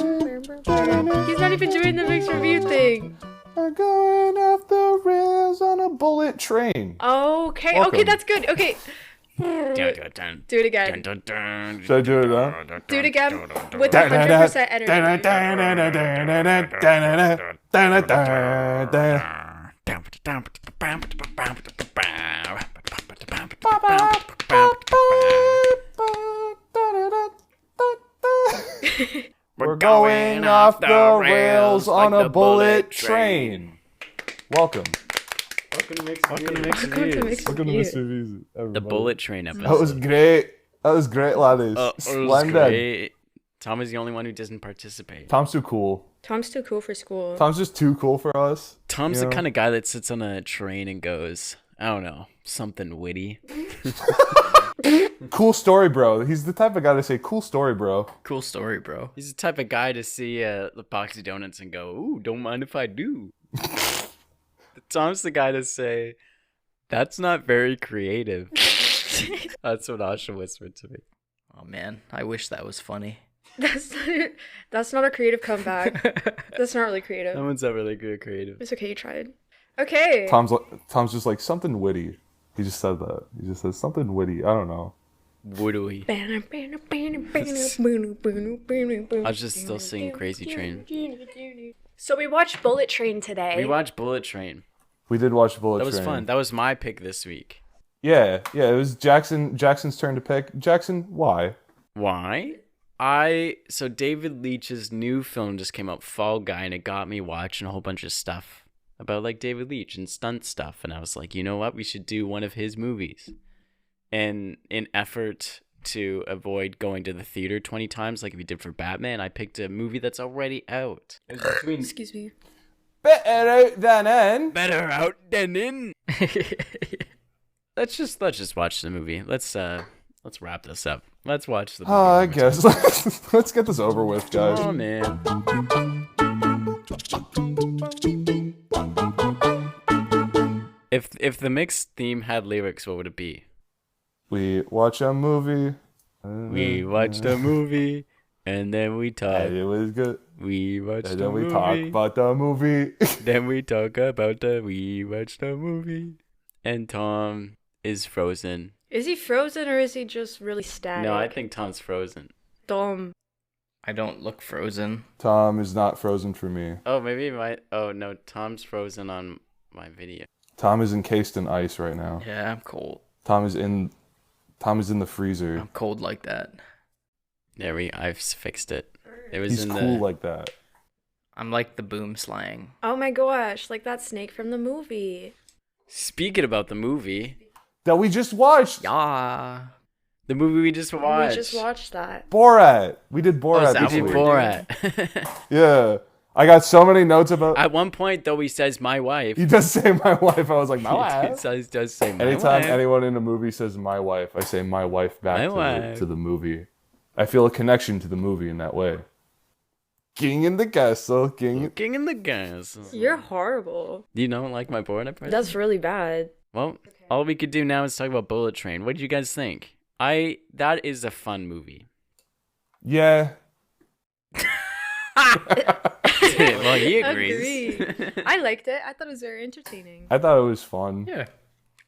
He's not even doing the mixed review thing. We're going off the rails on a bullet train. Okay, Welcome. okay, that's good. Okay. Do it again. Should I do it now? Do it again with 100% energy. We're going off the rails on a bullet train. Welcome. Welcome to Mixed Reviews. Welcome to Mixed Reviews, The everybody. bullet train episode. That was great. That was great, laddies. It was Splendid. great. Tom is the only one who doesn't participate. Tom's too cool. Tom's too cool for school. Tom's just too cool for us. Tom's you know? the kind of guy that sits on a train and goes, I don't know, something witty. Cool story, bro. He's the type of guy to say, cool story, bro. Cool story, bro. He's the type of guy to see the box of donuts and go, ooh, don't mind if I do. Tom's the guy to say, that's not very creative. That's what Asha whispered to me. Oh man, I wish that was funny. That's not a creative comeback. That's not really creative. No one's ever really good at creative. It's okay, you tried. Okay. Tom's just like something witty. He just said that. He just says something witty. I don't know. Woodily. I was just still singing Crazy Train. So we watched Bullet Train today. We watched Bullet Train. We did watch Bullet That Train. was fun. That was my pick this week. Yeah. It was Jackson's turn to pick. Jackson, why? Why? So David Leitch's new film just came out, Fall Guy, and it got me watching a whole bunch of stuff about like David Leitch and stunt stuff, and I was like, you know what, we should do one of his movies. And in effort to avoid going to the theater 20 times like we did for Batman, I picked a movie that's already out. Excuse me. Better out than in. Better out than in. Let's just watch the movie. Let's wrap this up. Let's watch the movie. I guess. Let's get this over with, guys. Oh man. If the mixed theme had lyrics, what would it be? We watch a movie. We watched a movie, and then we talk. And it was good. We watched And a then we movie. talk about the movie. Then we talk about we watched a movie. And Tom is frozen. Is he frozen or is he just really static? No, I think Tom's frozen. Dumb. I don't look frozen. Tom is not frozen for me. Oh, maybe oh no, Tom's frozen on my video. Tom is encased in ice right now. Yeah, I'm cold. Tom is in the freezer. I'm cold like that. I've fixed it. It was He's in cool like that. I'm like the boom slang. Oh my gosh, like that snake from the movie. Speaking about the movie, That we just watched. Yeah. the movie we just watched. We just watched that. Borat. We did Borat is that this We did week. Borat. Yeah. I got so many notes about. At one point, though, he says "my wife." He does say my wife. I was like, my He wife. does say "my Anytime wife." anyone in a movie says my wife, I say my wife back My to, wife. to the movie. I feel a connection to the movie in that way. King in the castle. King. King in the gas. You're horrible. You don't like my Borat impression? That's really bad. Well, all we could do now is talk about Bullet Train. What did you guys think? That is a fun movie. Yeah. Well, he agrees. Agree. I liked it. I thought it was very entertaining. I thought it was fun. Yeah.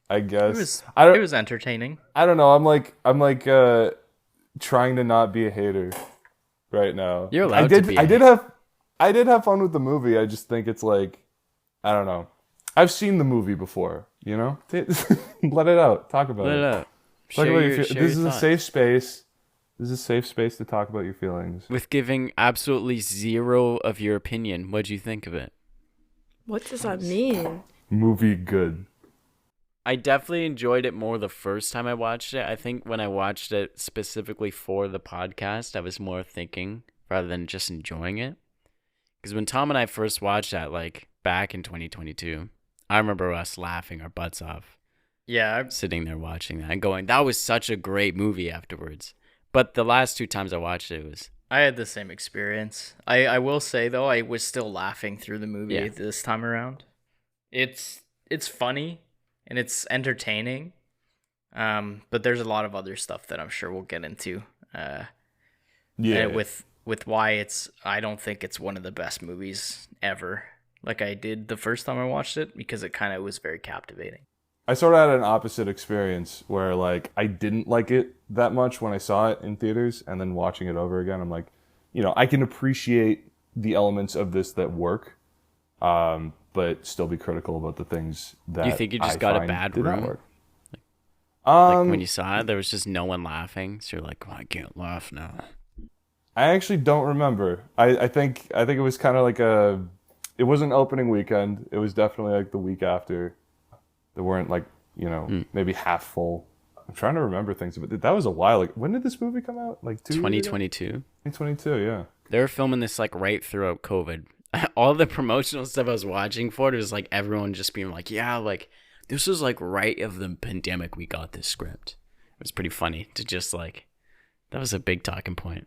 I guess. It was entertaining. I don't know. I'm like trying to not be a hater right now. You're allowed I to be. I did have fun with the movie. I just think it's like, I don't know. I've seen the movie before, you know? Let it out. Talk about Let it. it out. Talk Share about your- your share this your is a thoughts. safe space. This is a safe space to talk about your feelings. With giving absolutely zero of your opinion, what'd you think of it? What does that mean? Movie good. I definitely enjoyed it more the first time I watched it. I think when I watched it specifically for the podcast, I was more thinking rather than just enjoying it. Because when Tom and I first watched that, like back in 2022, I remember us laughing our butts off, Yeah. sitting there watching that and going, that was such a great movie afterwards. But the last two times I watched it, I had the same experience. I will say though, I was still laughing through the movie Yeah. this time around. It's funny and it's entertaining. But there's a lot of other stuff that I'm sure we'll get into. Yeah. With why I don't think it's one of the best movies ever. Like I did the first time I watched it because it kind of was very captivating. I sort of had an opposite experience where like I didn't like it that much when I saw it in theaters, and then watching it over again, I'm like, I can appreciate the elements of this that work, but still be critical about the things that You think you just I got a find bad did not room? work. Like when you saw it, there was just no one laughing, so you're like, well, I can't laugh now. I actually don't remember. I think it was kind of like it wasn't opening weekend. It was definitely like the week after. They weren't like, maybe half full. I'm trying to remember things, but that was a while. Like, when did this movie come out? Like 2022. 2022, yeah. They were filming this like right throughout COVID. All the promotional stuff I was watching for it was like everyone just being like, yeah, like this was like right of the pandemic we got this script. It was pretty funny to just like, that was a big talking point.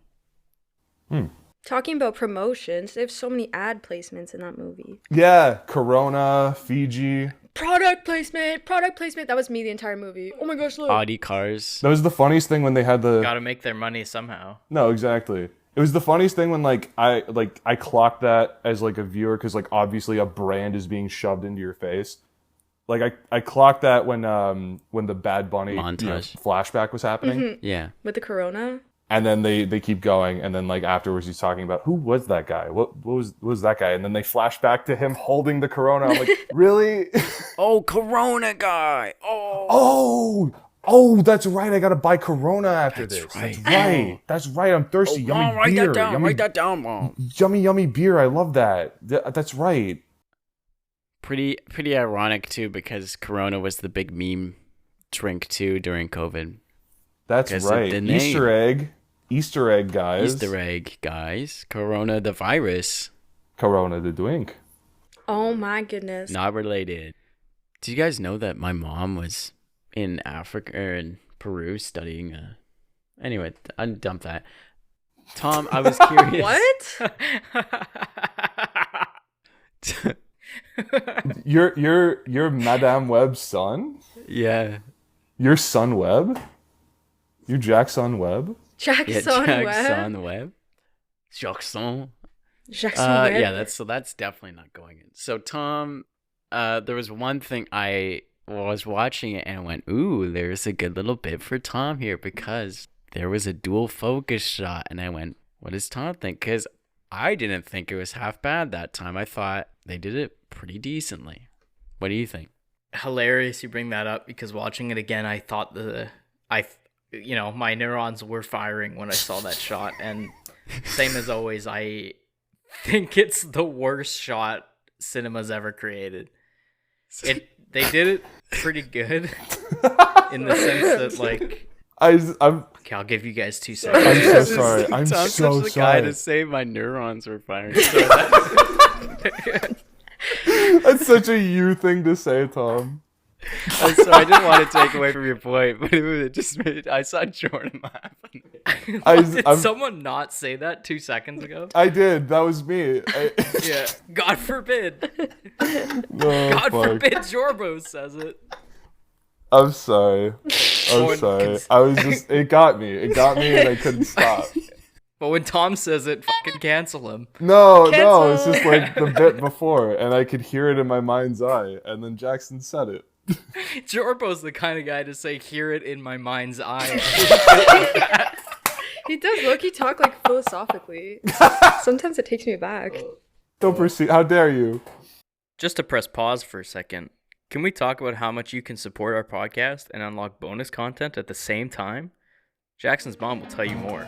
Talking about promotions, they have so many ad placements in that movie. Yeah, Corona, Fiji. Product placement. That was me the entire movie. Oh my gosh, look. Audi cars. That was the funniest thing when they had the... Got to make their money somehow. No, exactly. It was the funniest thing when I clocked that as like a viewer, because like obviously a brand is being shoved into your face. Like I clocked that when the Bad Bunny Montage. Flashback was happening. Mhm. Yeah. With the Corona. And then they keep going, and then like afterwards he's talking about who was that guy? What was that guy? And then they flash back to him holding the Corona. I'm like, really? Oh, Corona guy. Oh. Oh, that's right. I gotta buy Corona after That's this. right. That's right. I'm thirsty. Yummy Write beer. that down. Yummy, Write that down, Mom. yummy beer. I love that. That's right. Pretty ironic too, because Corona was the big meme drink too during COVID. That's 'Cause of right. the name. Easter egg, guys. Easter egg, guys. Corona the virus. Corona the drink. Oh my goodness. Not related. Do you guys know that my mom was in Africa or in Peru studying? Anyway, undump that. Tom, I was curious. What? You're Madame Webb's son? Yeah. Your son Webb? You're Jackson Webb? Jackson Webb. Jackson Webb. Jackson. Jackson Webb. Yeah, that's definitely not going in. So Tom, there was one thing I was watching it and went, ooh, there's a good little bit for Tom here, because there was a dual focus shot, and I went, what does Tom think? Because I didn't think it was half bad that time. I thought they did it pretty decently. What do you think? Hilarious you bring that up, because watching it again, I thought my neurons were firing when I saw that shot, and same as always, I think it's the worst shot cinema's ever created. They did it pretty good in the sense that like I'm okay, I'll give you guys 2 seconds. I'm so sorry. I'm Tom's so such the guy sorry. to say my neurons were firing. That's such a you thing to say, Tom. So I didn't want to take away from your point, but it just made. I saw Jordan laugh. Did someone not say that 2 seconds ago? I did. That was me. Yeah. God forbid. Oh, God fuck. forbid Jorbo says it. I'm sorry. Oh, I'm sorry. I was just. It got me, and I couldn't stop. But when Tom says it, fucking cancel him. No, it's Cancel. just like the bit before, and I could hear it in my mind's eye, and then Jackson said it. Jorbo's the kind of guy to say, hear it in my mind's eye. He does low-key talk like philosophically. Sometimes it takes me back. Don't proceed. How dare you? Just to press pause for a second, can we talk about how much you can support our podcast and unlock bonus content at the same time? Jackson's mom will tell you more.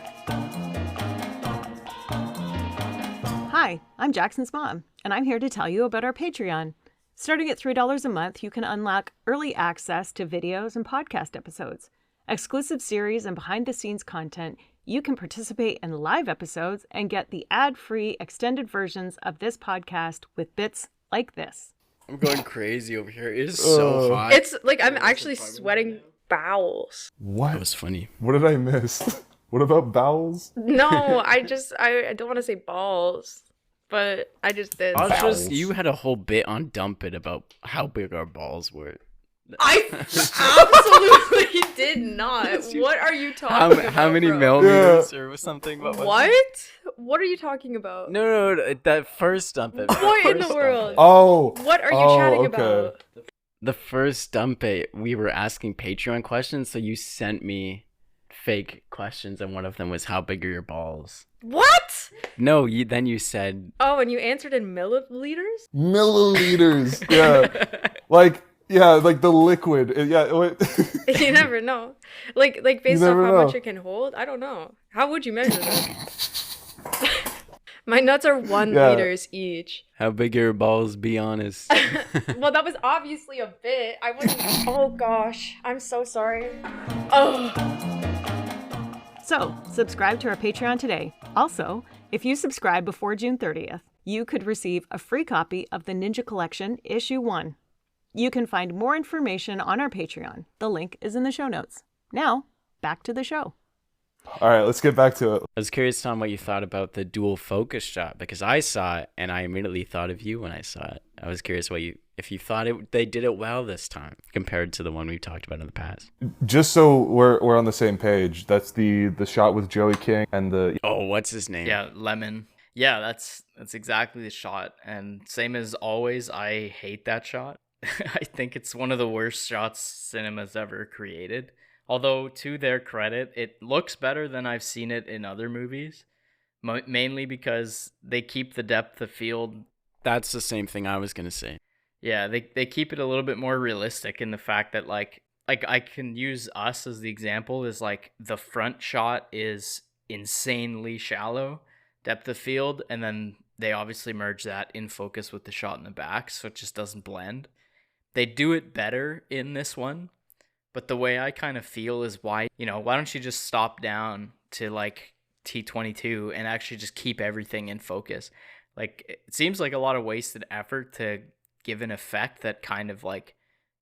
Hi, I'm Jackson's mom, and I'm here to tell you about our Patreon. Starting at $3 a month, you can unlock early access to videos and podcast episodes, exclusive series, and behind-the-scenes content. You can participate in live episodes and get the ad-free extended versions of this podcast with bits like this. I'm going crazy over here. It is so hot. It's like I'm actually sweating bowels. That What? was funny. What did I miss? What about bowels? No, I don't want to say balls, but I just did. Asha, you had a whole bit on Dump It about how big our balls were. I absolutely did not. What are you talking about? How many bro? millimeters or something? What? What are you talking about? No, that first Dump It. What in the world? Oh. What are you chatting okay. about? The first Dump It, we were asking Patreon questions, so you sent me fake questions, and one of them was, how big are your balls? What? No, then you said... Oh, and you answered in milliliters? Milliliters. Yeah. like the liquid. Yeah. You never know. Like based off never how know. much it can hold? I don't know. How would you measure that? My nuts are 1 liters each. How big are your balls? Be honest. Well, that was obviously a bit. I wouldn't... Oh, gosh. I'm so sorry. Oh. So, subscribe to our Patreon today. Also, if you subscribe before June 30th, you could receive a free copy of the Ninja Collection Issue 1. You can find more information on our Patreon. The link is in the show notes. Now, back to the show. All right, let's get back to it. I was curious, Tom, what you thought about the dual focus shot, because I saw it and I immediately thought of you when I saw it. I was curious if you thought they did it well this time compared to the one we've talked about in the past. Just so we're on the same page, that's the shot with Joey King and the... Oh, what's his name? Yeah, Lemon. Yeah, that's exactly the shot. And same as always, I hate that shot. I think it's one of the worst shots cinema's ever created. Although, to their credit, it looks better than I've seen it in other movies. Mainly because they keep the depth of field. That's the same thing I was going to say. Yeah, they keep it a little bit more realistic in the fact that, like I can use Us as the example, is like the front shot is insanely shallow depth of field, and then they obviously merge that in focus with the shot in the back, so it just doesn't blend. They do it better in this one, but the way I kind of feel is why don't you just stop down to like T22 and actually just keep everything in focus? Like, it seems like a lot of wasted effort to give an effect that kind of like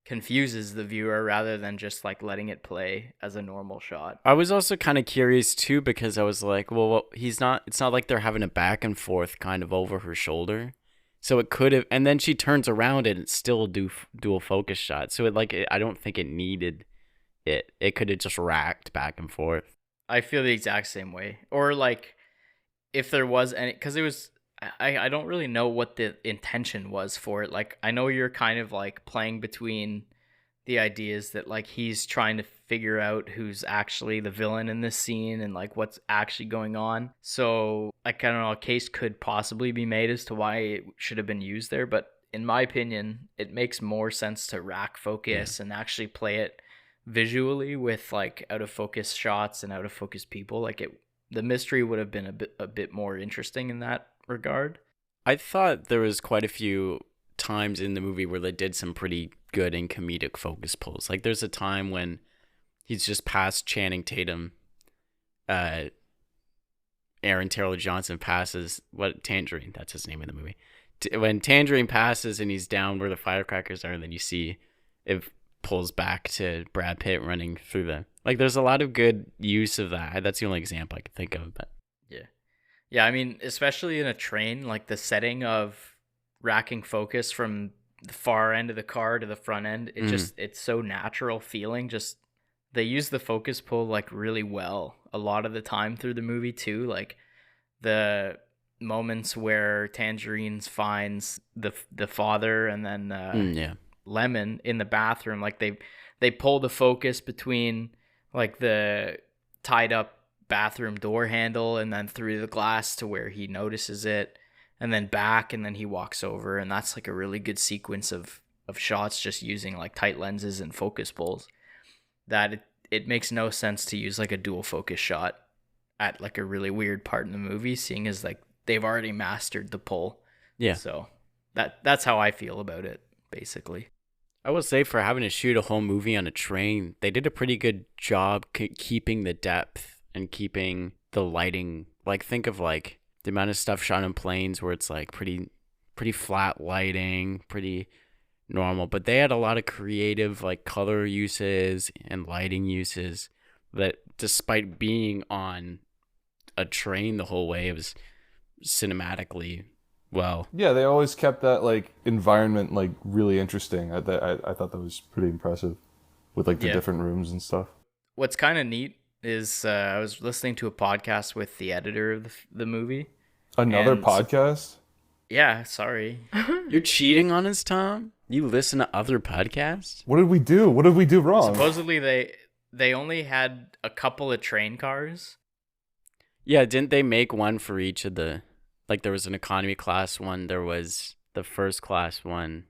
confuses the viewer rather than just like letting it play as a normal shot. I was also kind of curious too, because I was like, well, it's not like they're having a back and forth kind of over her shoulder. So it could have, and then she turns around and it's still a dual focus shot. So I don't think it needed it. It could have just racked back and forth. I feel the exact same way. Or like, if there was any, because it was, I don't really know what the intention was for it. Like, I know you're kind of like playing between the ideas that like he's trying to figure out who's actually the villain in this scene and like what's actually going on. So like, I don't know, a case could possibly be made as to why it should have been used there. But in my opinion, it makes more sense to rack focus and actually play it visually with like out of focus shots and out of focus people. Like, the mystery would have been a bit more interesting in that regard. I thought there was quite a few times in the movie where they did some pretty good and comedic focus pulls. Like, there's a time when he's just past Channing Tatum. Aaron Taylor Johnson passes Tangerine. That's his name in the movie. When Tangerine passes and he's down where the firecrackers are, and then you see it pulls back to Brad Pitt running through the... Like, there's a lot of good use of that. That's the only example I can think of. But yeah, I mean, especially in a train, like the setting of racking focus from the far end of the car to the front end, it's so natural feeling. Just, they use the focus pull like really well a lot of the time through the movie too. Like, the moments where Tangerines finds the father and then Lemon in the bathroom, like they pull the focus between like the tied up bathroom door handle and then through the glass to where he notices it, and then back, and then he walks over, and that's like a really good sequence of shots just using like tight lenses and focus pulls that it makes no sense to use like a dual focus shot at like a really weird part in the movie, seeing as like they've already mastered the pull. Yeah. So that's how I feel about it, basically. I will say, for having to shoot a whole movie on a train, they did a pretty good job keeping the depth and keeping the lighting. Like, think of like the amount of stuff shot in planes where it's like pretty flat lighting, pretty normal, but they had a lot of creative like color uses and lighting uses that despite being on a train the whole way, it was cinematically well. Yeah, they always kept that like environment like really interesting. I thought that was pretty impressive with like the different rooms and stuff. What's kind of neat is I was listening to a podcast with the editor of the movie. Another podcast? Yeah, sorry. You're cheating on us, Tom? You listen to other podcasts? What did we do? What did we do wrong? Supposedly they only had a couple of train cars. Yeah, didn't they make one for each of the... Like, there was an economy class one, there was the first class one.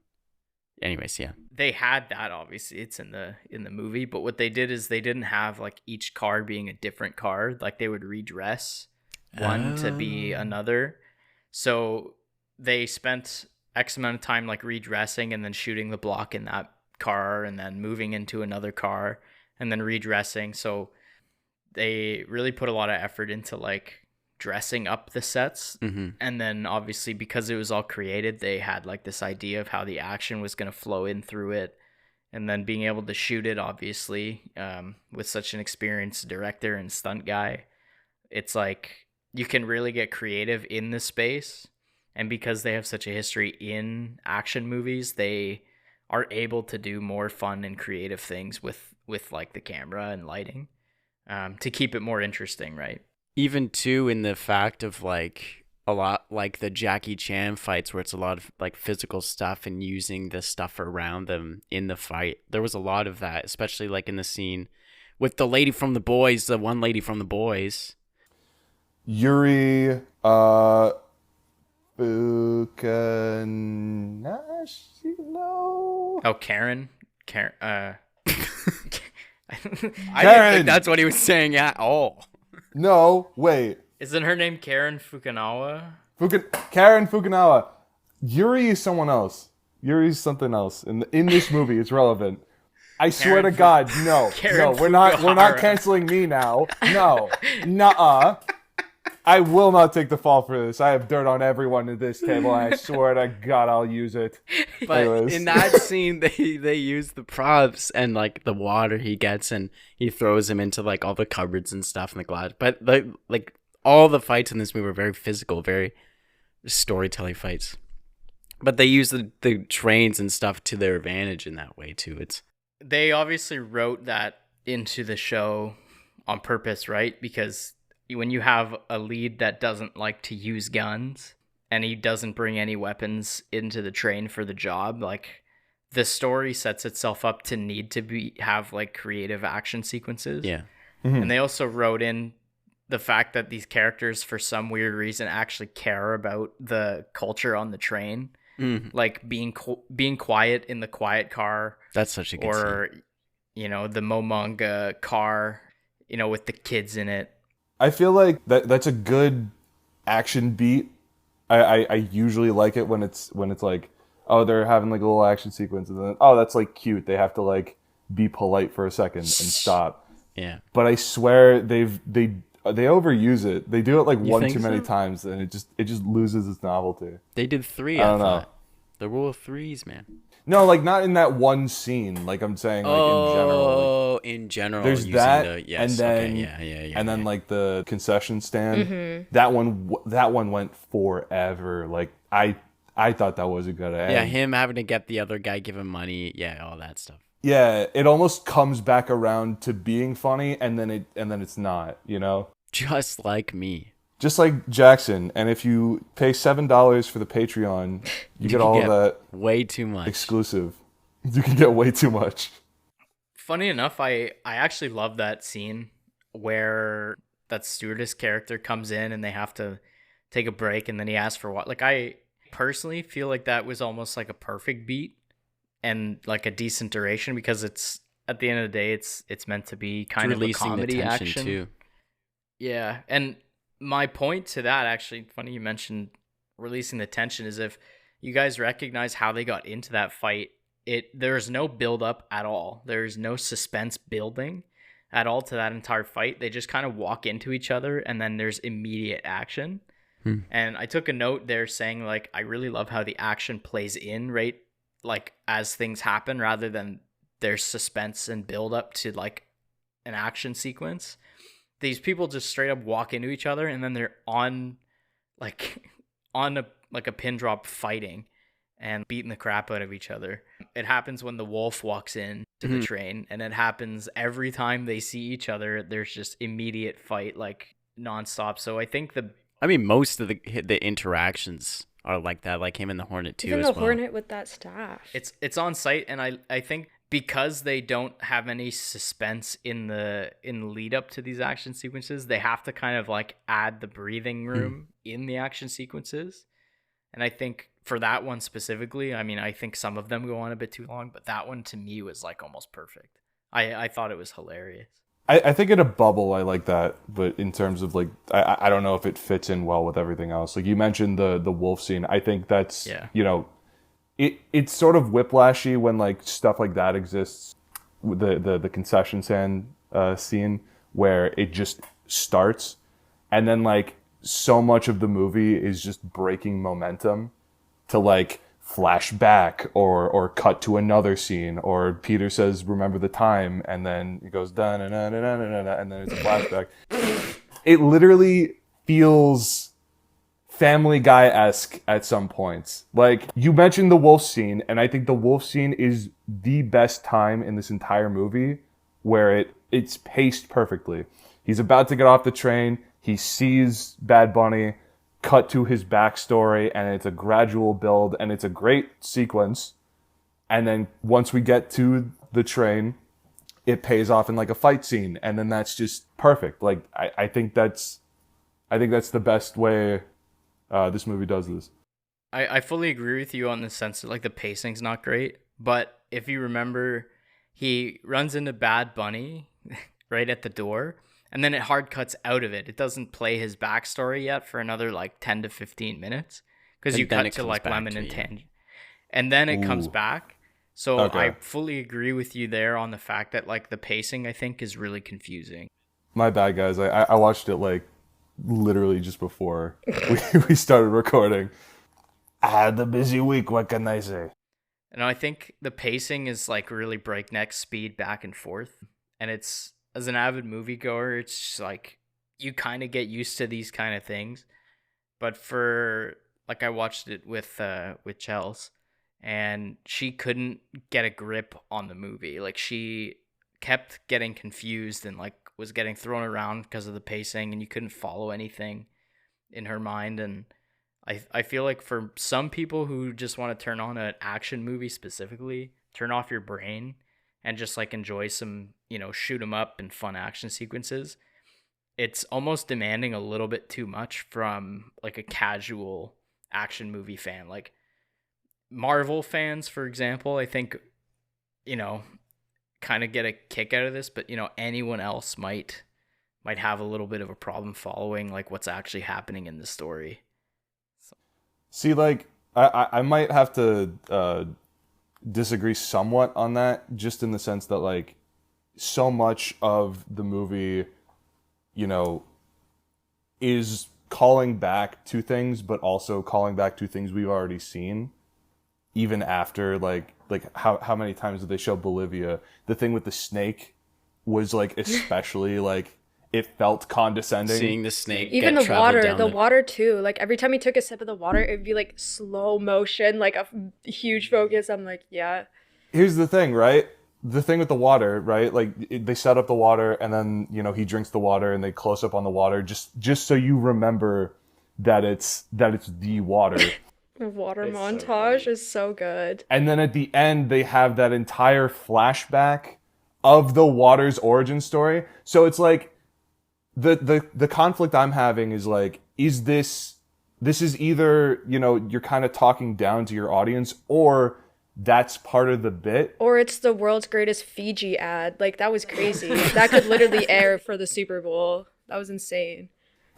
Anyways, yeah. They had that, obviously. It's in the movie. But what they did is they didn't have, like, each car being a different car. Like, they would redress one to be another. So they spent X amount of time, like, redressing and then shooting the block in that car and then moving into another car and then redressing. So they really put a lot of effort into, like, dressing up the sets. And then obviously because it was all created, they had like this idea of how the action was going to flow in through it, and then being able to shoot it obviously with such an experienced director and stunt guy, it's like you can really get creative in the space. And because they have such a history in action movies, they are able to do more fun and creative things with like the camera and lighting to keep it more interesting, right? Even too in the fact of like a lot like the Jackie Chan fights where it's a lot of like physical stuff and using the stuff around them in the fight. There was a lot of that, especially like in the scene with the lady from The Boys, the one lady from The Boys. Yuri Fukanashino. Oh, Karen. I didn't think that's what he was saying at all. No, wait. Isn't her name Karen Fukunawa? Karen Fukunawa. Yuri is someone else. Yuri's something else. In this movie, it's relevant. I swear to God, no. Karen No, we're not Fukuhara. canceling me now. No. Nuh-uh. I will not take the fall for this. I have dirt on everyone at this table, and I swear to God I'll use it. But Anyways. in that scene, they use the props and like the water he gets, and he throws him into like all the cupboards and stuff in the glass. But like all the fights in this movie were very physical, very storytelling fights. But they use the trains and stuff to their advantage in that way too. They obviously wrote that into the show on purpose, right? Because when you have a lead that doesn't like to use guns and he doesn't bring any weapons into the train for the job, like the story sets itself up to need to have like creative action sequences. Yeah. And they also wrote in the fact that these characters for some weird reason actually care about the culture on the train. Like being quiet in the quiet car. That's such a good scene. You know, the Momonga car, you know, with the kids in it. I feel like that's a good action beat. I usually like it when it's like, oh, they're having like a little action sequence, and then that's like cute. They have to like be polite for a second and stop. Yeah. But I swear they overuse it. They do it like one think too many so? times, and it just loses its novelty. They did 3. I don't know. The rule of 3s, man. No, like not in that one scene. Like I'm saying, like in general. Like, In general, there's using that, yes, and then okay, and then like the concession stand. That one went forever. Like I thought that was a good end. yeah, him having to get the other guy, give him money, all that stuff. Yeah, it almost comes back around to being funny, and then it's not. You know, Just like me. just like Jackson. And if you pay $7 for the Patreon, you get all of that way too much exclusive. You can get way too much. Funny enough, I actually love that scene where that stewardess character comes in and they have to take a break and then he asks for what. Like, I personally feel like that was almost like a perfect beat and like a decent duration, because it's at the end of the day, it's meant to be kind of a releasing the comedy tension action too. Yeah, and my point to that, actually, funny you mentioned releasing the tension, is if you guys recognize how they got into that fight, there's no build up at all. There's no suspense building at all to that entire fight. They just kind of walk into each other and then there's immediate action. And I took a note there saying, like, I really love how the action plays in, right? Like, as things happen, rather than there's suspense and build up to like an action sequence, these people just straight up walk into each other and then they're on like on a pin drop fighting and beating the crap out of each other. It happens when the wolf walks in to the train, and it happens every time they see each other. There's just immediate fight, like nonstop. So I think most of the interactions are like that, like him and the Hornet too. Even as the well. Hornet with that staff. it's on site, and I think because they don't have any suspense in the lead up to these action sequences, they have to kind of like add the breathing room in the action sequences. And I think for that one specifically, I mean, I think some of them go on a bit too long, but that one to me was like almost perfect. I thought it was hilarious. I think in a bubble I like that, but in terms of like I don't know if it fits in well with everything else. Like you mentioned the wolf scene. I think that's it's sort of whiplashy when like stuff like that exists. The concession stand scene where it just starts, and then like so much of the movie is just breaking momentum to like flash back or cut to another scene, or Peter says remember the time, and then it goes da na na na na na na, and then it's a flashback. It literally feels Family Guy-esque at some points. Like you mentioned the wolf scene, and I think the wolf scene is the best time in this entire movie where it's paced perfectly. He's about to get off the train, he sees Bad Bunny, cut to his backstory, and it's a gradual build, and it's a great sequence. And then once we get to the train, it pays off in like a fight scene, and then that's just perfect. Like I think that's the best way this movie does this. I fully agree with you on the sense that like the pacing's not great, but if you remember, he runs into Bad Bunny right at the door, and then it hard cuts out of it. It doesn't play his backstory yet for another like 10 to 15 minutes because you cut to like Lemon and Tangerine, and then it comes back. So okay. I fully agree with you there on the fact that like the pacing I think is really confusing. My bad, guys. I watched it like literally just before we started recording. I had a busy week. What can I say? And I think the pacing is like really breakneck speed back and forth, and it's, as an avid moviegoer, it's just like you kind of get used to these kind of things. But for like I watched it with Chels, and she couldn't get a grip on the movie. Like she kept getting confused and like was getting thrown around because of the pacing, and you couldn't follow anything in her mind. And I feel like for some people who just want to turn on an action movie specifically, turn off your brain and just like enjoy some, shoot 'em up and fun action sequences, it's almost demanding a little bit too much from like a casual action movie fan. Like Marvel fans, for example, I think, kind of get a kick out of this, but anyone else might have a little bit of a problem following like what's actually happening in the story. So. See, like I might have to disagree somewhat on that, just in the sense that like so much of the movie is calling back to things, but also calling back to things we've already seen, even after like how many times did they show Bolivia? The thing with the snake was like especially like it felt condescending. Seeing the snake, even the water too. Like every time he took a sip of the water, it'd be like slow motion, like a huge focus. I'm like, yeah. Here's the thing, right? The thing with the water, right? Like they set up the water, and then he drinks the water, and they close up on the water, just so you remember that it's the water. Water it's montage is so good. And then at the end, they have that entire flashback of the water's origin story. So it's like the conflict I'm having is like, is this is either, you're kind of talking down to your audience, or that's part of the bit. Or it's the world's greatest Fiji ad. Like, that was crazy. That could literally air for the Super Bowl. That was insane.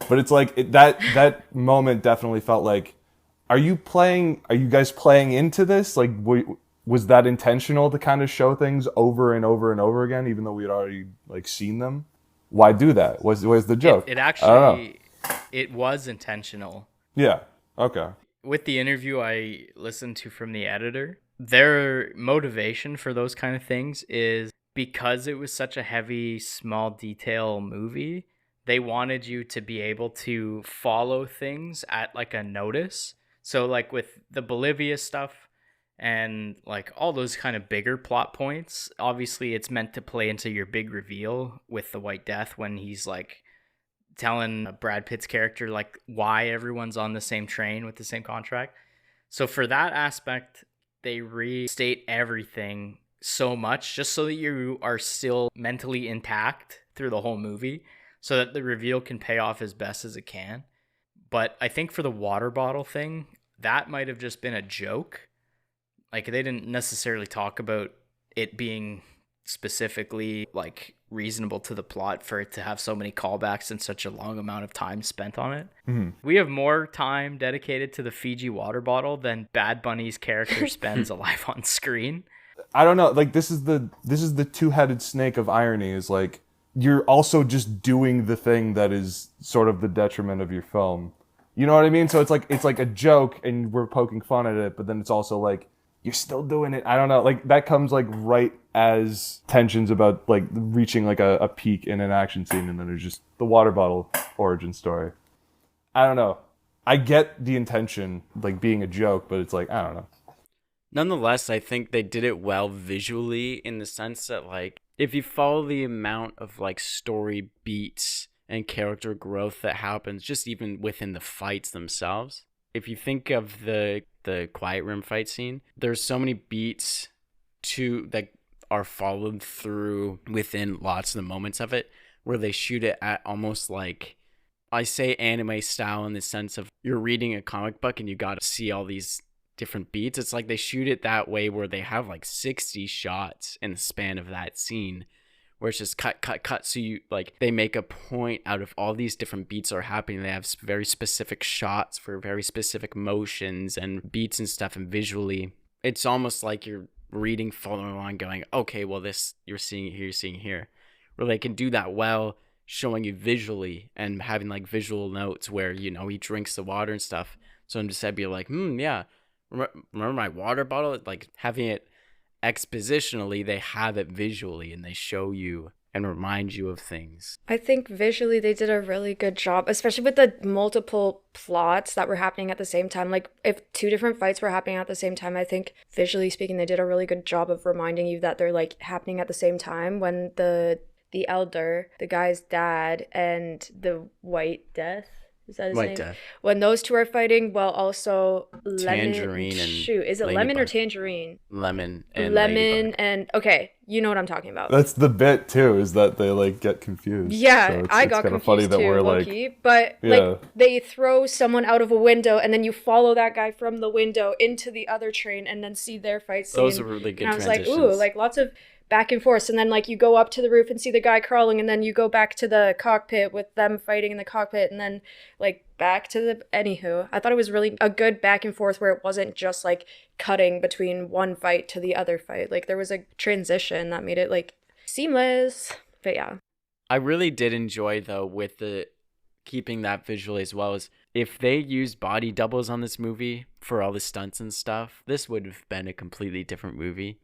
But it's like, that moment definitely felt like, are you guys playing into this? Like, was that intentional to kind of show things over and over and over again, even though we had already like seen them? Why do that? Where's the joke? It actually, it was intentional. Yeah. Okay. With the interview I listened to from the editor, their motivation for those kind of things is because it was such a heavy, small detail movie, they wanted you to be able to follow things at like a notice. So like with the Bolivia stuff and like all those kind of bigger plot points, obviously it's meant to play into your big reveal with the White Death when he's like telling Brad Pitt's character like why everyone's on the same train with the same contract. So for that aspect, they restate everything so much just so that you are still mentally intact through the whole movie so that the reveal can pay off as best as it can. But I think for the water bottle thing, that might have just been a joke. Like they didn't necessarily talk about it being specifically like reasonable to the plot for it to have so many callbacks and such a long amount of time spent on it. We have more time dedicated to the Fiji water bottle than Bad Bunny's character spends alive on screen. I don't know. Like this is the two-headed snake of irony. Is like you're also just doing the thing that is sort of the detriment of your film. You know what I mean? So it's like a joke, and we're poking fun at it, but then it's also like you're still doing it. I don't know. Like that comes like right as tensions about like reaching like a peak in an action scene, and then there's just the water bottle origin story. I don't know. I get the intention like being a joke, but it's like I don't know. Nonetheless, I think they did it well visually in the sense that, like, if you follow the amount of, like, story beats and character growth that happens just even within the fights themselves, if you think of the Quiet Room fight scene, there's so many beats that are followed through within lots of the moments of it where they shoot it at almost like, I say anime style in the sense of you're reading a comic book and you got to see all these different beats. It's like they shoot it that way where they have like 60 shots in the span of that scene where it's just cut. So you like they make a point out of all these different beats are happening. They have very specific shots for very specific motions and beats and stuff. And visually, it's almost like you're reading, following along, going, okay, well, this you're seeing it here, you're seeing it here. Where they can do that well, showing you visually and having like visual notes where, you know, he drinks the water and stuff. So I'm just, I'd be like, yeah. Remember my water bottle? Like having it expositionally, they have it visually and they show you and remind you of things. I think visually they did a really good job, especially with the multiple plots that were happening at the same time. Like if two different fights were happening at the same time, I think visually speaking, they did a really good job of reminding you that they're like happening at the same time when the elder, the guy's dad, and the White Death. Is that his White name? Death. When those two are fighting, well, also Tangerine and is it Ladybug. lemon or tangerine? Lemon and lemon Ladybug. and okay, you know what I'm talking about. That's the bit too, is that they like get confused. Yeah, so I got kinda confused funny that too, we're low-key. like, But yeah. like they throw someone out of a window, and then you follow that guy from the window into the other train, and then see their fight scene. Those are really good and I was transitions. like, ooh, like lots of back and forth, and then like you go up to the roof and see the guy crawling, and then you go back to the cockpit with them fighting in the cockpit, and then like back to the anywho. I thought it was really a good back and forth where it wasn't just like cutting between one fight to the other fight. Like there was a transition that made it like seamless. But yeah, I really did enjoy though with the keeping that visually as well as if they used body doubles on this movie for all the stunts and stuff, this would have been a completely different movie.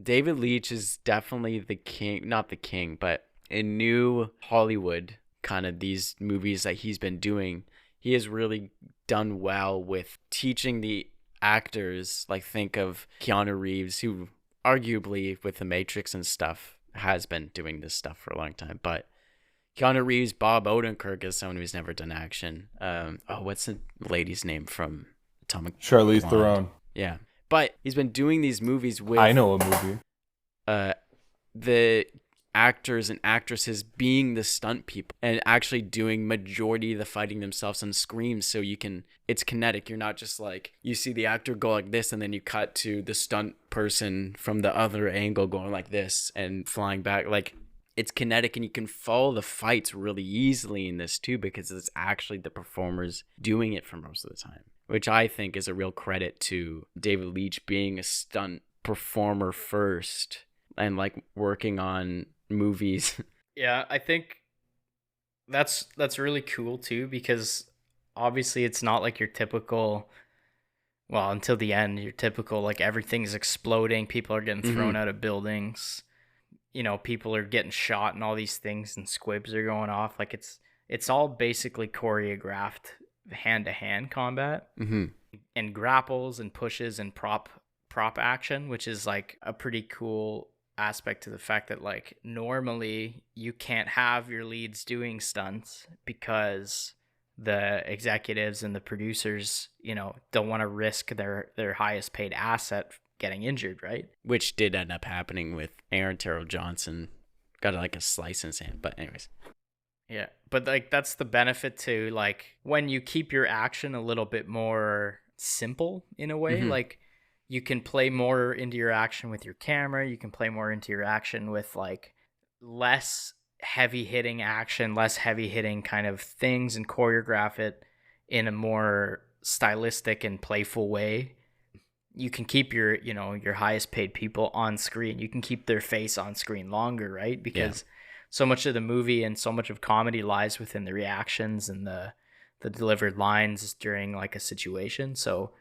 David Leitch is definitely the king, not the king, but in new Hollywood, kind of these movies that he's been doing, he has really done well with teaching the actors, like think of Keanu Reeves, who arguably with The Matrix and stuff has been doing this stuff for a long time, but Keanu Reeves, Bob Odenkirk is someone who's never done action. What's the lady's name from Atomic Charlize Blonde? Theron. Yeah. But he's been doing these movies with I know a movie. The actors and actresses being the stunt people and actually doing majority of the fighting themselves on screens, so it's kinetic. You're not just like you see the actor go like this and then you cut to the stunt person from the other angle going like this and flying back. Like it's kinetic and you can follow the fights really easily in this too because it's actually the performers doing it for most of the time, which I think is a real credit to David Leitch being a stunt performer first and like working on movies. Yeah, I think that's really cool too because obviously it's not like your typical, well, until the end, your typical like everything's exploding, people are getting thrown out of buildings. people are getting shot and all these things and squibs are going off. Like it's all basically choreographed hand-to-hand combat and grapples and pushes and prop action, which is like a pretty cool aspect to the fact that like normally you can't have your leads doing stunts because the executives and the producers, don't want to risk their highest paid asset getting injured, right? Which did end up happening with Aaron Terrell Johnson. Got like a slice in his hand, but anyways. Yeah, but like that's the benefit to like when you keep your action a little bit more simple in a way, like you can play more into your action with your camera, you can play more into your action with like less heavy hitting action, less heavy hitting kind of things, and choreograph it in a more stylistic and playful way. You can keep your highest paid people on screen. You can keep their face on screen longer, right? Because so much of the movie and so much of comedy lies within the reactions and the delivered lines during like a situation. So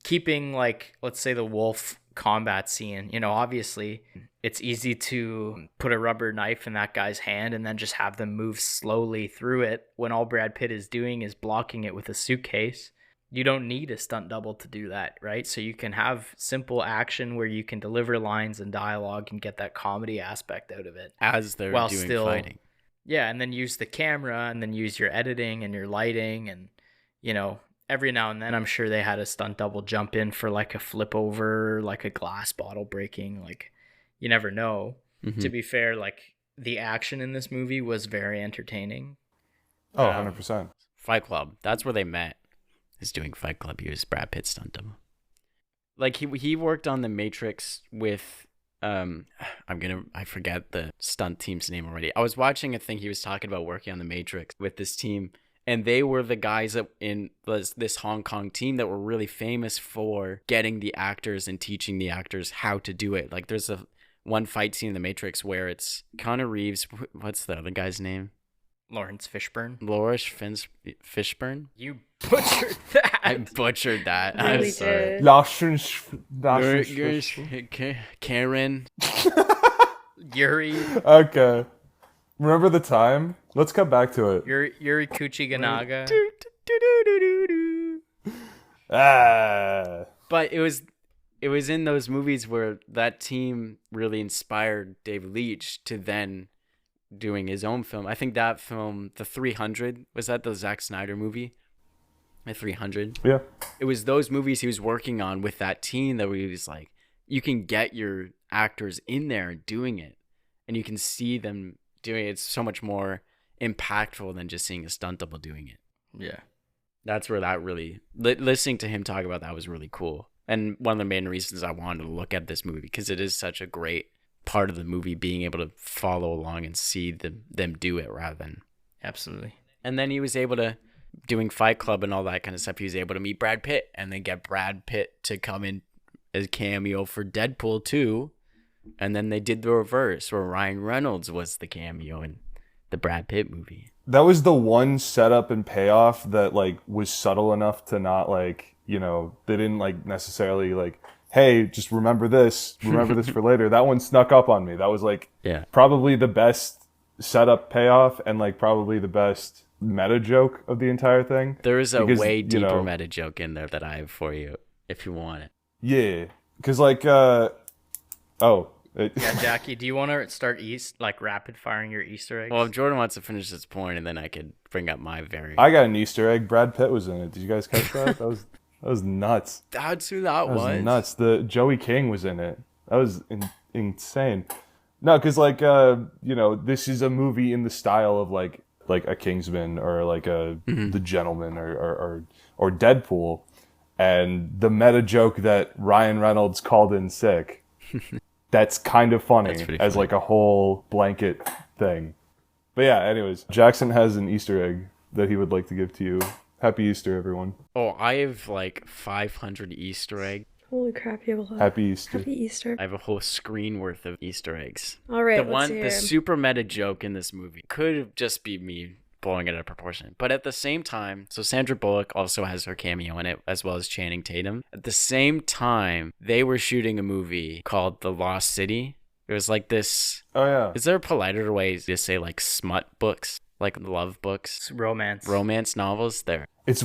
keeping like, let's say the wolf combat scene, obviously it's easy to put a rubber knife in that guy's hand and then just have them move slowly through it when all Brad Pitt is doing is blocking it with a suitcase. You don't need a stunt double to do that, right? So you can have simple action where you can deliver lines and dialogue and get that comedy aspect out of it as they're while doing still fighting. Yeah, and then use the camera and then use your editing and your lighting, and every now and then I'm sure they had a stunt double jump in for like a flip over, like a glass bottle breaking, like you never know. To be fair, like the action in this movie was very entertaining. Oh, 100%. Fight Club, that's where they met. Is doing Fight Club. He was Brad Pitt's stunt double. Like he worked on The Matrix with I forget the stunt team's name already. I was watching a thing he was talking about working on The Matrix with this team, and they were the guys that in this Hong Kong team that were really famous for getting the actors and teaching the actors how to do it. Like there's one fight scene in The Matrix where it's Keanu Reeves. What's the other guy's name? Lawrence Fishburne. Fishburne? You butchered that. I butchered that. Really I'm sorry. did. Karen. Yuri Okay. Remember the time? Let's come back to it. Yuri Kuchiganaga. But it was in those movies where that team really inspired David Leitch to then doing his own film. I think that film, The 300, was that the Zack Snyder movie? The 300? Yeah. It was those movies he was working on with that team that he was like, you can get your actors in there doing it, and you can see them doing it. It's so much more impactful than just seeing a stunt double doing it. Yeah. That's where that really, listening to him talk about that was really cool. And one of the main reasons I wanted to look at this movie, because it is such a great part of the movie, being able to follow along and see them do it rather than. Absolutely. And then he was able to, doing Fight Club and all that kind of stuff, he was able to meet Brad Pitt and then get Brad Pitt to come in as cameo for Deadpool 2. And then they did the reverse where Ryan Reynolds was the cameo in the Brad Pitt movie. That was the one setup and payoff that like was subtle enough to not like, they didn't like necessarily like, hey, just remember this for later. That one snuck up on me. That was like probably the best setup payoff and like probably the best meta joke of the entire thing. There is a way deeper meta joke in there that I have for you if you want it. Yeah, because like, yeah, Jackie, do you want to start rapid firing your Easter eggs? Well, if Jordan wants to finish this point, and then I could bring up my I got an Easter egg. Brad Pitt was in it. Did you guys catch that? That was nuts. That's who that was. Nuts. The Joey King was in it. That was insane. No, because like this is a movie in the style of like a Kingsman or like The Gentleman or Deadpool, and the meta joke that Ryan Reynolds called in sick. That's kind of funny as like a whole blanket thing. But yeah, anyways, Jackson has an Easter egg that he would like to give to you. Happy Easter, everyone. Oh, I have like 500 Easter eggs. Holy crap, you have a lot. Happy Easter. Happy Easter. I have a whole screen worth of Easter eggs. All right, let's hear the 'em. super meta joke in this movie could just be me blowing it out of proportion. But at the same time, so Sandra Bullock also has her cameo in it, as well as Channing Tatum. At the same time, they were shooting a movie called The Lost City, It was like this. Oh yeah. Is there a politer way to say like smut books, like love books, It's romance novels? There, It's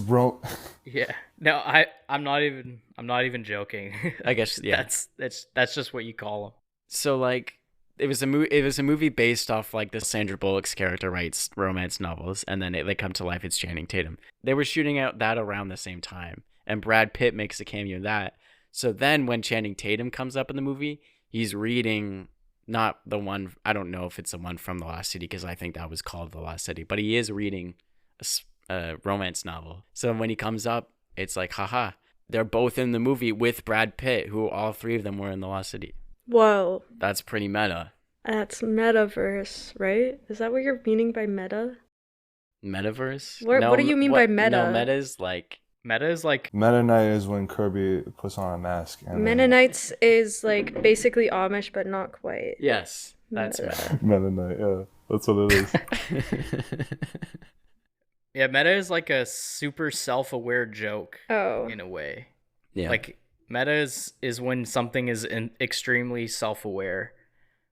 Yeah. No, I'm not even joking. I guess. Yeah. That's just what you call them. So like, it was a movie based off like the Sandra Bullock's character writes romance novels, and then they come to life. It's Channing Tatum. They were shooting out that around the same time, and Brad Pitt makes a cameo in that. So then when Channing Tatum comes up in the movie, he's reading. Not the one, I don't know if it's the one from The Lost City, because I think that was called The Lost City, but he is reading a romance novel. So when he comes up, it's like, haha, they're both in the movie with Brad Pitt, who all three of them were in The Lost City. Whoa. That's pretty meta. That's metaverse, right? Is that what you're meaning by meta? Metaverse? What do you mean by meta? No, meta is like... Meta is like Meta Knight is when Kirby puts on a mask. And Mennonites is like basically Amish, but not quite. Yes, that's meta. Meta Knight, yeah. That's what it is. yeah, meta is like a super self-aware joke Oh. in a way. Yeah. Like meta is when something is extremely self-aware,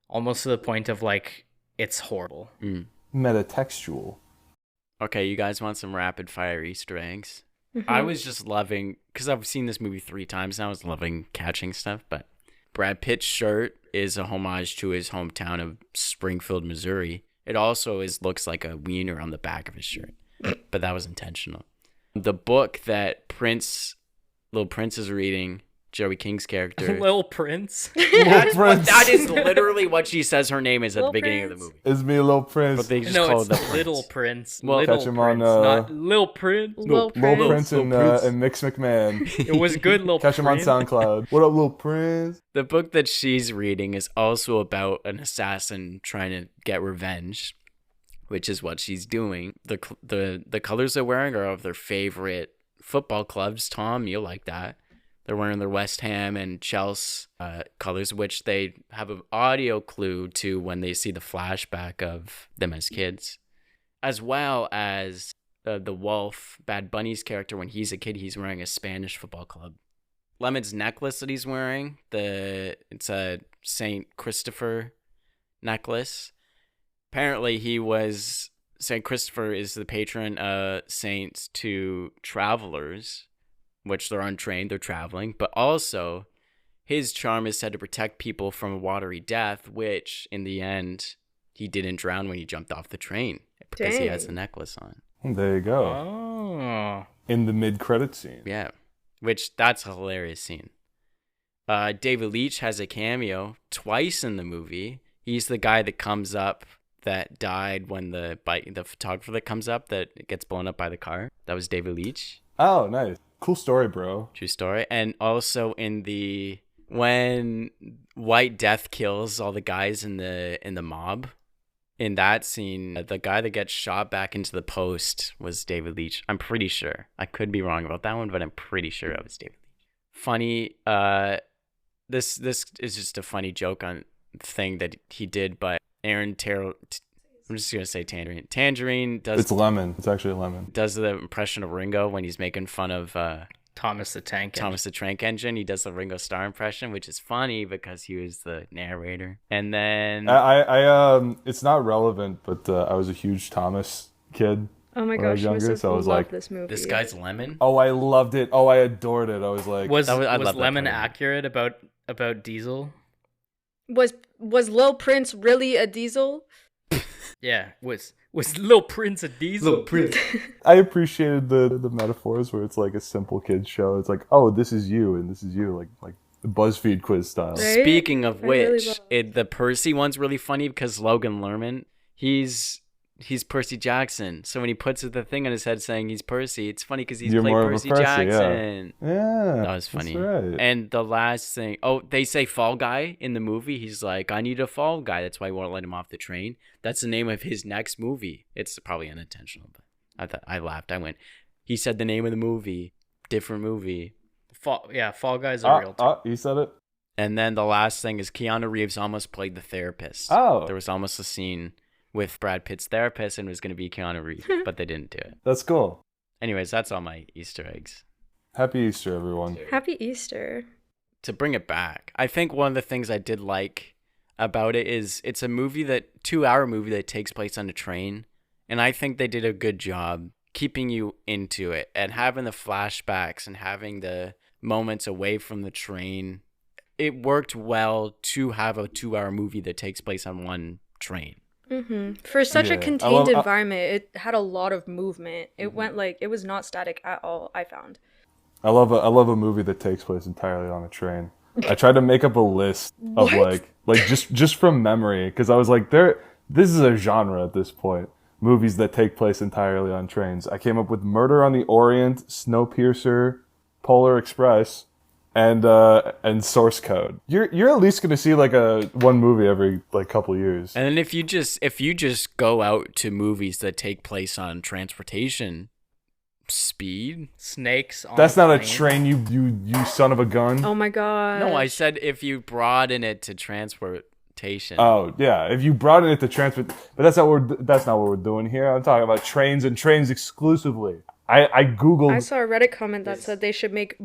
almost to the point of like it's horrible. Metatextual. Okay, you guys want some rapid fire Easter eggs? Mm-hmm. I was just loving, because I've seen this movie 3 times now, I was loving catching stuff, but Brad Pitt's shirt is a homage to his hometown of Springfield, Missouri. It also looks like a wiener on the back of his shirt, but that was intentional. The book that Little Prince is reading, Joey King's character. Lil Prince. That is literally what she says her name is at Lil the beginning Prince. of the movie. It's me, Little Prince. But they just No, call it's it the Prince. Little Prince. Well, Little catch him Prince, on, not Lil Prince. Lil Little Prince. Prince and Mix McMahon. It was good, Lil Catch him on Prince. SoundCloud. What up, Little Prince? The book that she's reading is also about an assassin trying to get revenge, which is what she's doing. The colors they're wearing are of their favorite football clubs. Tom, you'll like that. They're wearing their West Ham and Chelsea colors, which they have an audio clue to when they see the flashback of them as kids. As well as the Wolf, Bad Bunny's character, when he's a kid, he's wearing a Spanish football club. Lemon's necklace that he's wearing, it's a St. Christopher necklace. Apparently St. Christopher is the patron saint to travelers, which they're untrained, they're traveling, but also his charm is said to protect people from a watery death, which in the end, he didn't drown when he jumped off the train because he has the necklace on. There you go. Oh. In the mid-credit scene. Yeah, which that's a hilarious scene. David Leitch has a cameo twice in the movie. He's the guy that comes up that died when the photographer that comes up that gets blown up by the car. That was David Leitch. Oh, nice. Cool story, bro. True story. And also when White Death kills all the guys in the mob, in that scene, the guy that gets shot back into the post was David Leitch. I'm pretty sure. I could be wrong about that one, but I'm pretty sure it was David Leitch. Funny. This is just a funny joke on thing that he did, but I'm just gonna say Tangerine. Tangerine does. It's lemon. It's actually lemon. Does the impression of Ringo when he's making fun of Thomas the Tank Engine. He does the Ringo Starr impression, which is funny because he was the narrator. And then I it's not relevant, but I was a huge Thomas kid. Oh my when I was gosh, you must younger, have so I was loved like, this movie. this guy's Lemon. Oh, I loved it. Oh, I adored it. I was like, Was I love that Lemon part. accurate about Diesel? Was Lil Prince really a diesel? Yeah, was Lil Prince a Diesel? I appreciated the metaphors where it's like a simple kids show. It's like, oh, this is you and this is you, like the BuzzFeed quiz style. Right? Speaking of I really which, love- the Percy one's really funny because Logan Lerman, he's Percy Jackson. So when he puts the thing on his head saying he's Percy, it's funny because he's You're played more of a Percy Percy, yeah. Jackson. Yeah, That was funny. That's right. And the last thing, they say Fall Guy in the movie. He's like, I need a Fall Guy. That's why I won't let him off the train. That's the name of his next movie. It's probably unintentional, but I laughed. I went, he said the name of the movie, different movie. Fall Guy's a real term. You said it. And then the last thing is Keanu Reeves almost played the therapist. Oh. There was almost a scene with Brad Pitt's therapist and it was going to be Keanu Reeves, but they didn't do it. That's cool. Anyways, that's all my Easter eggs. Happy Easter, everyone. Happy Easter. To bring it back, I think one of the things I did like about it is it's a 2-hour movie that takes place on a train. And I think they did a good job keeping you into it and having the flashbacks and having the moments away from the train. It worked well to have a 2-hour movie that takes place on one train. For such a contained environment, it had a lot of movement. It went it was not static at all, I found. I love a movie that takes place entirely on a train. I tried to make up a list of just from memory, because I was like, this is a genre at this point. Movies that take place entirely on trains. I came up with Murder on the Orient, Snowpiercer, Polar Express, and Source Code. You're at least gonna see one movie every couple years. And then if you just go out to movies that take place on transportation, Speed, Snakes on That's a not plane. a train, you son of a gun. Oh my god. No, I said if you broaden it to transportation. Oh yeah, if you broaden it to transport, but that's not what we're doing here. I'm talking about trains and trains exclusively. I googled. I saw a Reddit comment that said they should make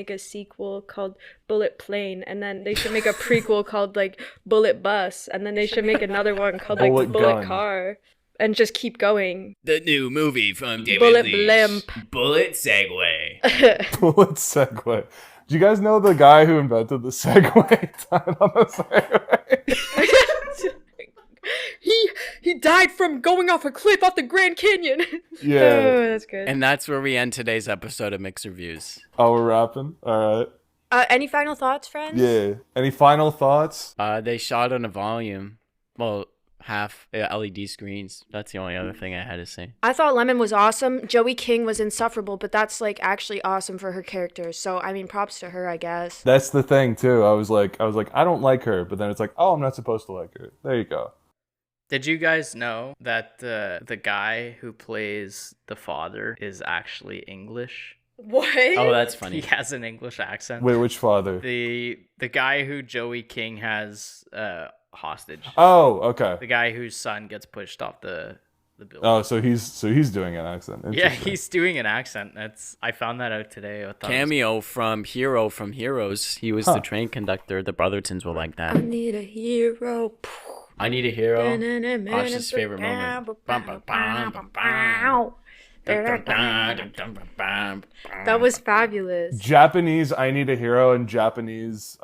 a sequel called Bullet Plane, and then they should make a prequel called Bullet Bus, and then they should make another one called Bullet Bullet Gun. Car, and just keep going. The new movie from David Bullet Leitch. Blimp. Bullet Segway. Bullet Segway. Do you guys know the guy who invented the Segway? Time on the Segway. He died from going off a cliff off the Grand Canyon. Yeah. Oh, that's good. And that's where we end today's episode of Mixed Reviews. Oh, we're rapping. All right. Any final thoughts, friends? Yeah. Any final thoughts? They shot on a volume. Well, half LED screens. That's the only other thing I had to say. I thought Lemon was awesome. Joey King was insufferable, but that's actually awesome for her character. So I mean, props to her, I guess. That's the thing too. I was like, I don't like her, but then it's like, oh, I'm not supposed to like her. There you go. Did you guys know that the guy who plays the father is actually English? What? Oh, that's He funny. has an English accent. Wait, which father? The guy who Joey King has hostage. Oh, okay. The guy whose son gets pushed off the building. Oh, so he's doing an accent. Yeah, Interesting. he's doing an accent. I found that out today. I thought it was- Cameo from Hero from Heroes. He was the train conductor. The Brothertons will like I that. need a hero. I Need a Hero. Asha's favorite moment. That was fabulous. Japanese I Need a Hero and Japanese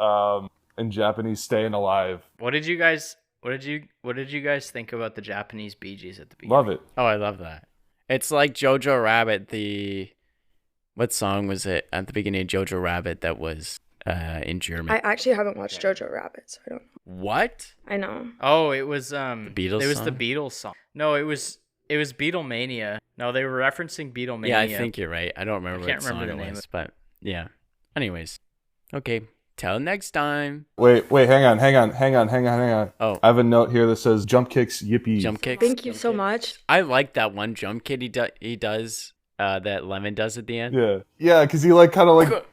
Staying Alive. What did you guys think about the Japanese Bee Gees at the beginning? Love it. Oh, I love that. It's like Jojo Rabbit. What song was it at the beginning of Jojo Rabbit that was in German? I actually haven't watched Jojo Rabbit, so I don't know. What? I know. Oh, it was the Beatles It was song? the Beatles song. No, it was Beatlemania. No, they were referencing Beatlemania. Yeah, I think you're right. I don't remember I can't what song remember the it name was, of it. but yeah. Anyways, okay. Till next time. Wait, hang on. Oh, I have a note here that says jump kicks, yippee. jump kick. Thank you so much. I like that one jump kick he does. That Lemon does at the end. Yeah, because he kind of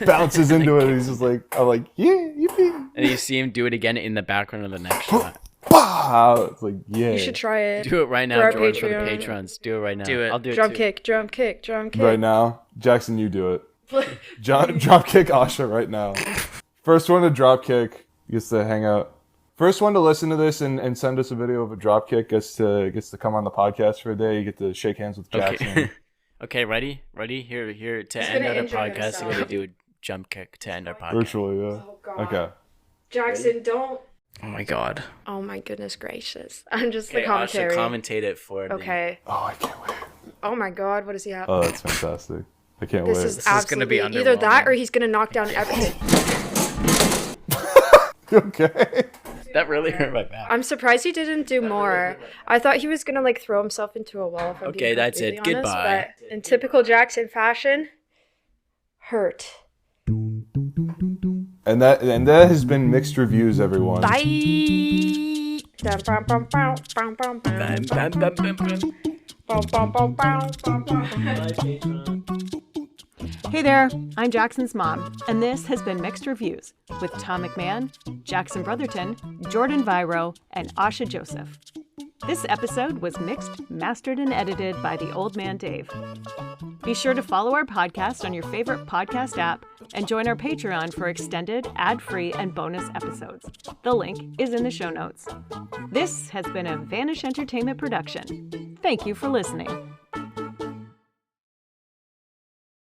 bounces into it. And he's just I'm like, yeah, yippee. And you see him do it again in the background of the next shot. Bah! It's like, yeah. You should try it. Do it right For now, our Jordan, for the Patreon. patrons. Do it right now. Do it. I'll do it Drum too. kick, drum kick, drum kick. Right now, Jackson, you do it. Drop kick Asha right now. First one to drop kick gets to hang out. First one to listen to this and send us a video of a drop kick gets to come on the podcast for a day. You get to shake hands with Jackson. Okay. Okay, ready? Here to end gonna our injure podcast. We're himself. gonna do a jump kick to end our podcast. Virtually, yeah. Oh, God. Okay. Jackson, don't. Oh my god. Oh my goodness gracious. I'm just Okay, the commentary. Asha, commentate it for me. Okay. Oh, I can't wait. Oh my god, what does he have? Oh, that's fantastic. I can't This wait. is This is gonna absolutely be either that underwhelming. or he's gonna knock down everything. Okay. That really hurt my back. I'm surprised he didn't do more. I thought he was gonna throw himself into a wall. If I'm Okay, being that's completely it. honest, Goodbye. But in typical Jackson fashion, hurt. And that has been Mixed Reviews, everyone. Bye. Hey there, I'm Jackson's mom, and this has been Mixed Reviews with Tom McMahon, Jackson Brotherton, Jordan Vairo, and Asha Joseph. This episode was mixed, mastered, and edited by TheOldManDave. Be sure to follow our podcast on your favorite podcast app and join our Patreon for extended, ad-free, and bonus episodes. The link is in the show notes. This has been a Vanish Entertainment production. Thank you for listening.